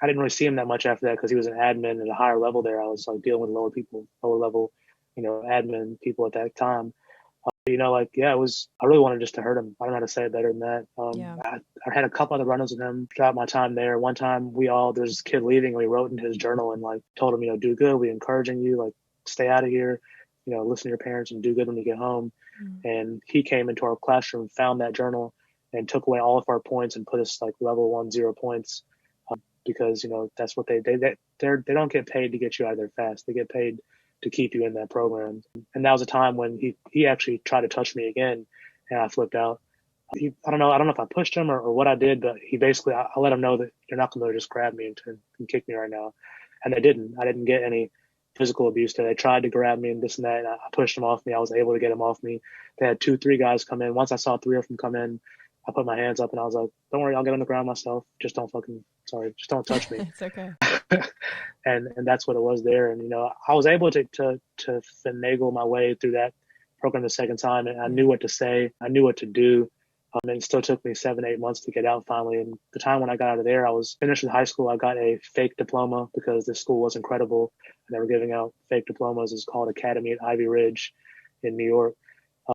I didn't really see him that much after that because he was an admin at a higher level there. I was like dealing with lower people, lower level, admin people at that time. Like, yeah, I really wanted just to hurt him. I don't know how to say it better than that. Yeah. I had a couple other run-ins with him throughout my time there. One time there's this kid leaving and we wrote in his journal and like told him, do good. We encouraging you, like stay out of here, listen to your parents and do good when you get home. Mm. And he came into our classroom, found that journal and took away all of our points and put us like level 1 0 points. Because, that's what they don't get paid to get you out of there fast. They get paid to keep you in that program. And that was a time when he actually tried to touch me again, and I flipped out. I don't know if I pushed him or what I did, but he basically, I let him know that you're not going to just grab me and kick me right now. And they didn't. I didn't get any physical abuse there. They tried to grab me and this and that, and I pushed him off me. I was able to get him off me. They had 2, 3 guys come in. Once I saw 3 of them come in, I put my hands up and I was like, don't worry, I'll get on the ground myself. Just don't touch me. It's okay. And that's what it was there. And I was able to finagle my way through that program the second time, and I knew what to say, I knew what to do. And it still took me 7, 8 months to get out finally. And the time when I got out of there, I was finished with high school. I got a fake diploma because this school was incredible, and they were giving out fake diplomas. It's called Academy at Ivy Ridge in New York.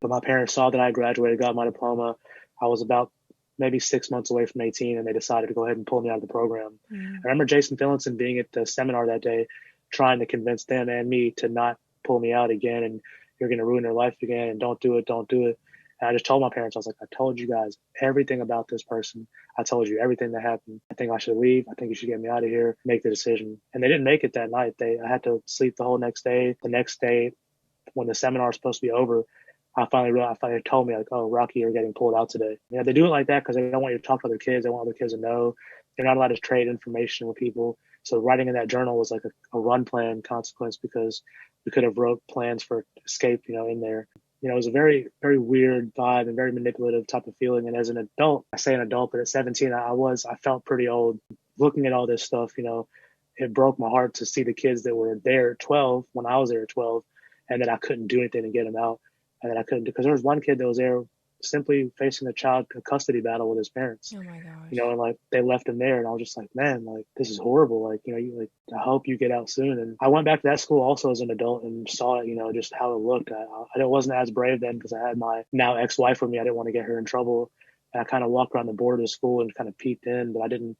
But my parents saw that I graduated, got my diploma. I was about maybe 6 months away from 18, and they decided to go ahead and pull me out of the program. Mm. I remember Jason Phillinson being at the seminar that day, trying to convince them and me to not pull me out again, and you're going to ruin their life again, and don't do it, don't do it. And I just told my parents, I was like, I told you guys everything about this person. I told you everything that happened. I think I should leave. I think you should get me out of here, make the decision. And they didn't make it that night. I had to sleep the whole next day. The next day, when the seminar was supposed to be over, I finally realized, told me like, oh, Rocky, you're getting pulled out today. Yeah, they do it like that because they don't want you to talk to other kids. They want other kids to know. You're not allowed to trade information with people. So writing in that journal was like a run plan consequence because we could have wrote plans for escape, in there. It was a very, very weird vibe and very manipulative type of feeling. And as an adult, I say an adult, but at 17, I felt pretty old looking at all this stuff. It broke my heart to see the kids that were there at 12 when I was there at 12, and that I couldn't do anything to get them out. And that I couldn't, because there was one kid that was there simply facing a child custody battle with his parents, Oh my gosh. and like they left him there. And I was just like, man, like this is horrible. Like, I hope you get out soon. And I went back to that school also as an adult and saw it, just how it looked. I wasn't as brave then because I had my now ex-wife with me. I didn't want to get her in trouble. And I kind of walked around the border of the school and kind of peeked in, but I didn't,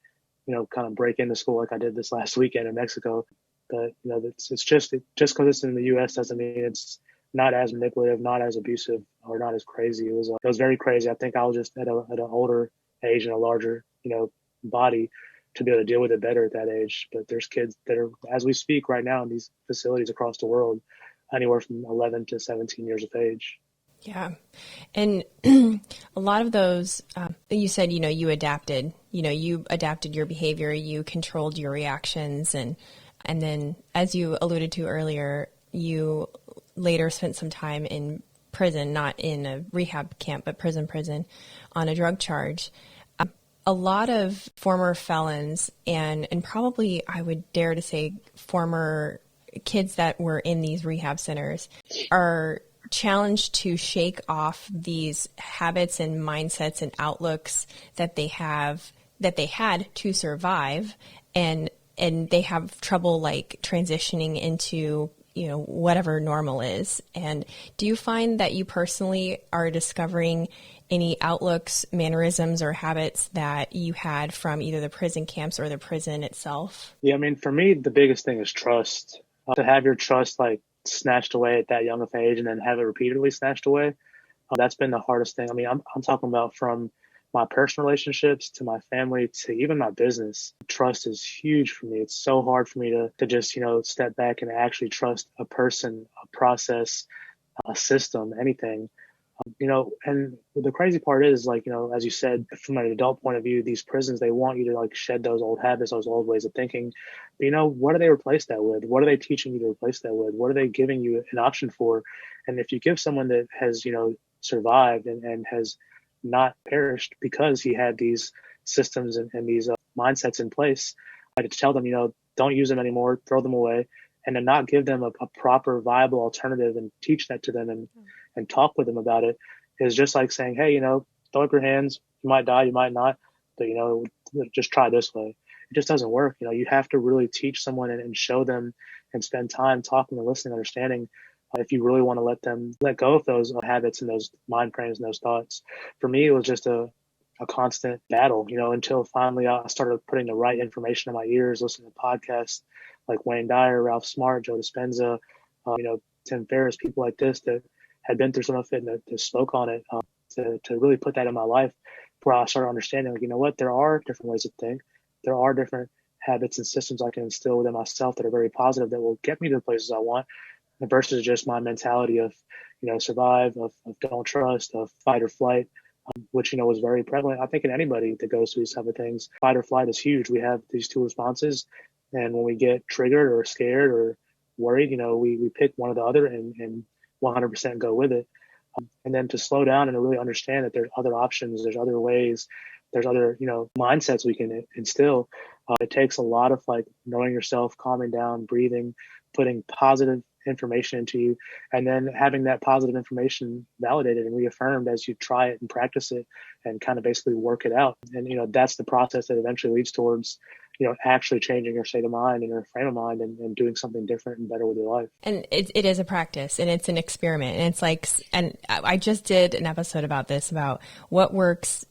kind of break into school like I did this last weekend in Mexico. But, it's just because it's in the U.S. doesn't mean it's not as manipulative, not as abusive, or not as crazy. It was very crazy. I think I was just at an older age and a larger, body to be able to deal with it better at that age. But there's kids that are, as we speak right now in these facilities across the world, anywhere from 11 to 17 years of age. Yeah. And a lot of those, you said, you adapted, you adapted your behavior, you controlled your reactions. And then as you alluded to earlier, you later spent some time in prison, not in a rehab camp, but prison on a drug charge. A lot of former felons and probably I would dare to say former kids that were in these rehab centers are challenged to shake off these habits and mindsets and outlooks that they had to survive, and they have trouble like transitioning into whatever normal is. And do you find that you personally are discovering any outlooks, mannerisms, or habits that you had from either the prison camps or the prison itself? Yeah, I mean, for me, the biggest thing is trust. To have your trust like snatched away at that young of age and then have it repeatedly snatched away, that's been the hardest thing. I mean, I'm talking about from my personal relationships to my family to even my business. Trust is huge for me. It's so hard for me to just, step back and actually trust a person, a process, a system, anything. And the crazy part is like, as you said, from an adult point of view, these prisons, they want you to like shed those old habits, those old ways of thinking. But, what do they replace that with? What are they teaching you to replace that with? What are they giving you an option for? And if you give someone that has, survived and has not perished because he had these systems and these mindsets in place, I had to tell them, don't use them anymore, throw them away, and then not give them a proper, viable alternative and teach that to them and talk with them about it is just like saying, hey, throw up your hands. You might die, you might not, but, just try this way. it just doesn't work. You have to really teach someone and show them and spend time talking and listening, understanding if you really want to let them let go of those habits and those mind frames and those thoughts. For me, it was just a constant battle, until finally I started putting the right information in my ears, listening to podcasts like Wayne Dyer, Ralph Smart, Joe Dispenza, Tim Ferriss, people like this that had been through some of it and that spoke on it, to really put that in my life, where I started understanding, like, you know what, there are different ways to think. There are different habits and systems I can instill within myself that are very positive that will get me to the places I want, versus just my mentality of, survive, of don't trust, of fight or flight, which, was very prevalent, I think, in anybody that goes through these type of things. Fight or flight is huge. We have these two responses. And when we get triggered or scared or worried, we pick one or the other and 100% go with it. And then to slow down and to really understand that there's other options, there's other ways, there's other, mindsets we can instill. It takes a lot of like knowing yourself, calming down, breathing, putting positive information into you, and then having that positive information validated and reaffirmed as you try it and practice it and kind of basically work it out. And, that's the process that eventually leads towards, actually changing your state of mind and your frame of mind and doing something different and better with your life. And it is a practice and it's an experiment. And it's like, and I just did an episode about this, about what works,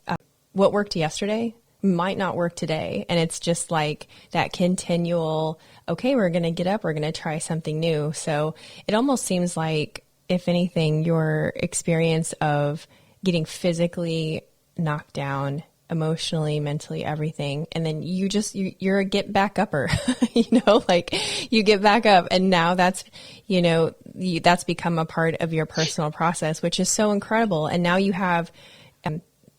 what worked yesterday might not work today. And it's just like that continual, okay, we're going to get up, we're going to try something new. So it almost seems like, if anything, your experience of getting knocked down emotionally, mentally, everything, and then you're a get back upper, like you get back up, and now that's, that's become a part of your personal process, which is so incredible. And now you have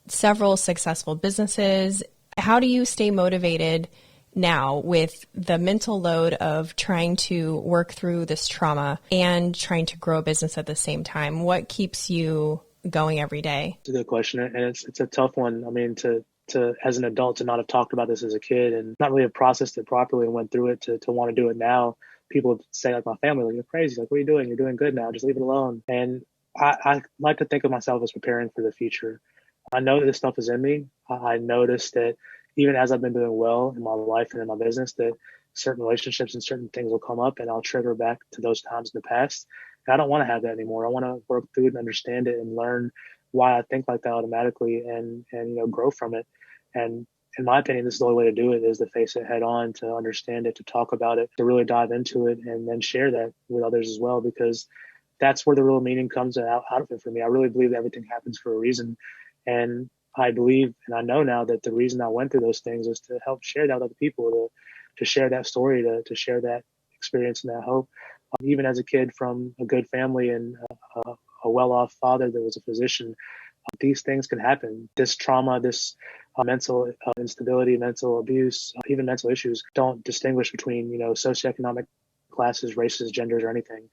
several successful businesses. How do you stay motivated now with the mental load of trying to work through this trauma and trying to grow a business at the same time? What keeps you going every day? It's a good question, and it's a tough one. I mean, to as an adult, to not have talked about this as a kid and not really have processed it properly and went through it, to want to do it now. People would say, like my family, like, you're crazy. Like, what are you doing? You're doing good now. Just leave it alone. And I like to think of myself as preparing for the future. I know that this stuff is in me. I noticed that even as I've been doing well in my life and in my business, that certain relationships and certain things will come up and I'll trigger back to those times in the past. And I don't want to have that anymore. I want to work through it and understand it and learn why I think like that automatically and grow from it. And in my opinion, this is the only way to do it, is to face it head on, to understand it, to talk about it, to really dive into it, and then share that with others as well, because that's where the real meaning comes out of it for me. I really believe that everything happens for a reason. And I believe, and I know now, that the reason I went through those things is to help share that with other people, to share that story, to share that experience and that hope. Even as a kid from a good family and a well-off father that was a physician, these things can happen. This trauma, this mental instability, mental abuse, even mental issues don't distinguish between, socioeconomic classes, races, genders, or anything.